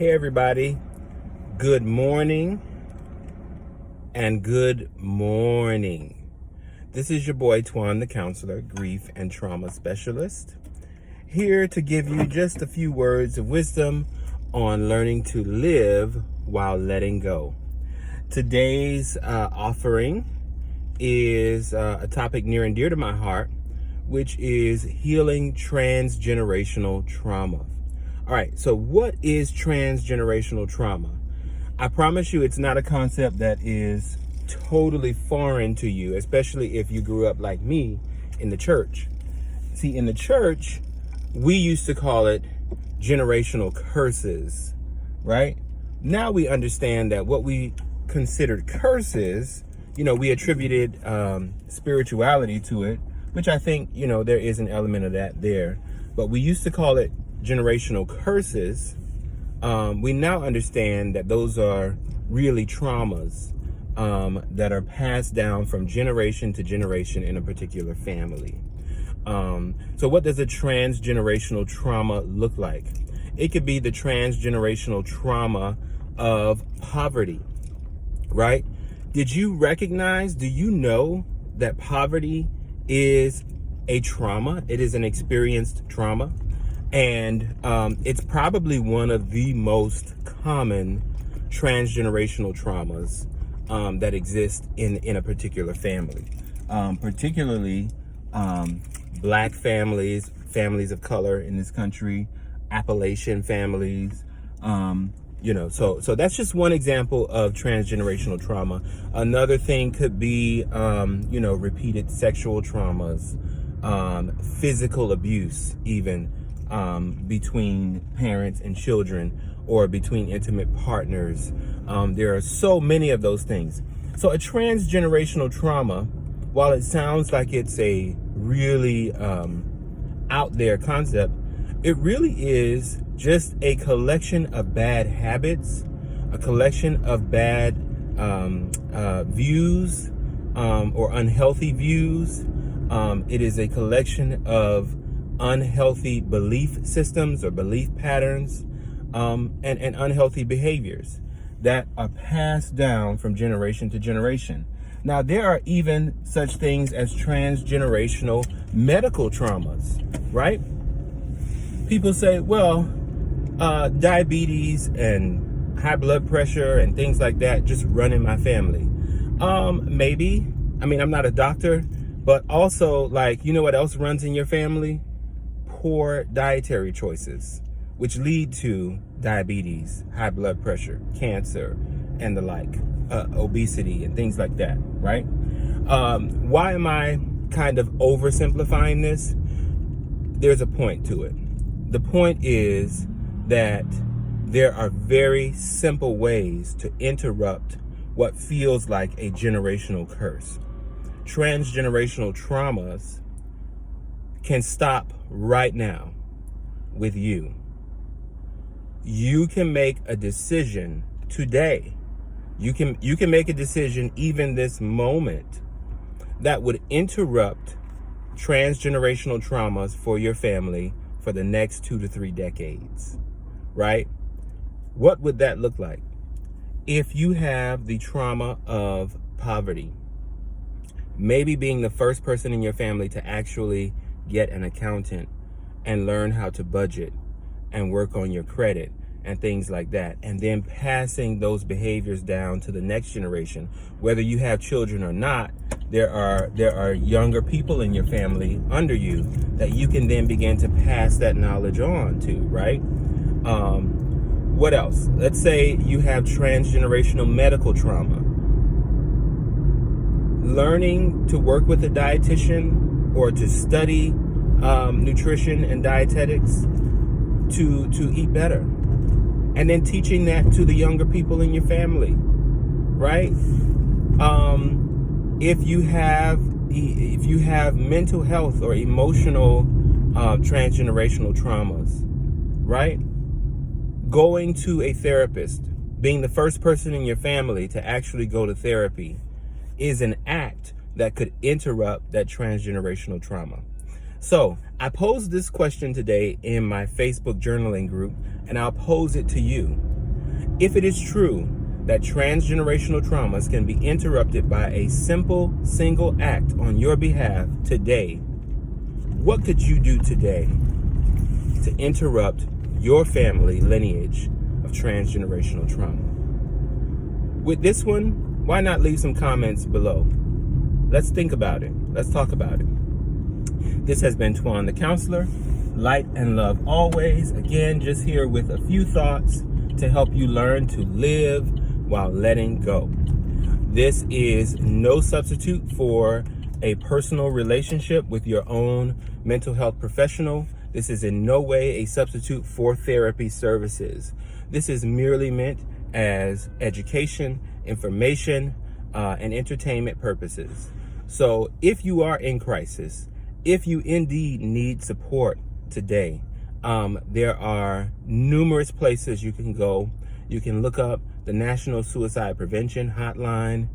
Hey everybody, good morning and good morning. This is your boy Twan, the counselor, grief and trauma specialist, here to give you just a few words of wisdom on learning to live while letting go. Today's offering is a topic near and dear to my heart, which is healing transgenerational trauma. All right, so what is transgenerational trauma? I promise you it's not a concept that is totally foreign to you, especially if you grew up like me in the church. See, in the church, we used to call it generational curses, right? Now we understand that what we considered curses, we attributed spirituality to it, which I think, there is an element of that there. But we used to call it generational curses. We now understand that those are really traumas that are passed down from generation to generation in a particular family. So what does a transgenerational trauma look like? It could be the transgenerational trauma of poverty, right? Do you know that poverty is a trauma? It is an experienced trauma. And it's probably one of the most common transgenerational traumas that exist in a particular family, particularly Black families, families of color in this country, Appalachian families. So that's just one example of transgenerational trauma. Another thing could be, repeated sexual traumas, physical abuse, even between parents and children, or between intimate partners. There are so many of those things. So a transgenerational trauma, while it sounds like it's a really out there concept, it really is just a collection of bad habits, a collection of bad views or unhealthy views. It is a collection of unhealthy belief systems or belief patterns and unhealthy behaviors that are passed down from generation to generation. Now, there are even such things as transgenerational medical traumas, right? People say, well, diabetes and high blood pressure and things like that just run in my family. Maybe. I mean, I'm not a doctor, but also, you know what else runs in your family? Poor dietary choices, which lead to diabetes, high blood pressure, cancer, and the like, obesity and things like that, right? Why am I kind of oversimplifying this? There's a point to it. The point is that there are very simple ways to interrupt what feels like a generational curse. Transgenerational traumas can stop right now with you. You can make a decision today. You can make a decision even this moment that would interrupt transgenerational traumas for your family for the next 2 to 3 decades, right? What would that look like? If you have the trauma of poverty, maybe being the first person in your family to actually get an accountant and learn how to budget and work on your credit and things like that, and then passing those behaviors down to the next generation. Whether you have children or not, there are younger people in your family under you that you can then begin to pass that knowledge on to, right? What else? Let's say you have transgenerational medical trauma. Learning to work with a dietitian or to study nutrition and dietetics to eat better, and then teaching that to the younger people in your family, right? If you have mental health or emotional transgenerational traumas, right? Going to a therapist, being the first person in your family to actually go to therapy, is an act that could interrupt that transgenerational trauma. So I posed this question today in my Facebook journaling group, and I'll pose it to you. If it is true that transgenerational traumas can be interrupted by a simple, single act on your behalf today, what could you do today to interrupt your family lineage of transgenerational trauma? With this one, why not leave some comments below? Let's think about it. Let's talk about it. This has been Twan the Counselor. Light and love always. Again, just here with a few thoughts to help you learn to live while letting go. This is no substitute for a personal relationship with your own mental health professional. This is in no way a substitute for therapy services. This is merely meant as education, information, and entertainment purposes. So if you are in crisis, if you indeed need support today, there are numerous places you can go. You can look up the National Suicide Prevention Hotline.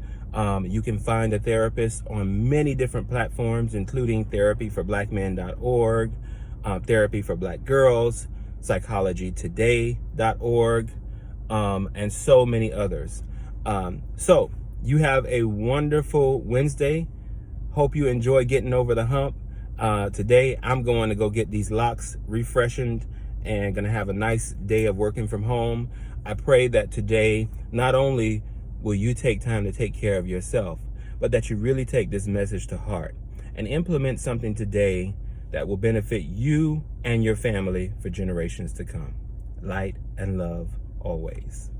You can find a therapist on many different platforms, including therapyforblackmen.org, Therapy for Black Girls, psychologytoday.org, and so many others. So you have a wonderful Wednesday. Hope you enjoy getting over the hump. Today, I'm going to go get these locks refreshened and going to have a nice day of working from home. I pray that today, not only will you take time to take care of yourself, but that you really take this message to heart and implement something today that will benefit you and your family for generations to come. Light and love always.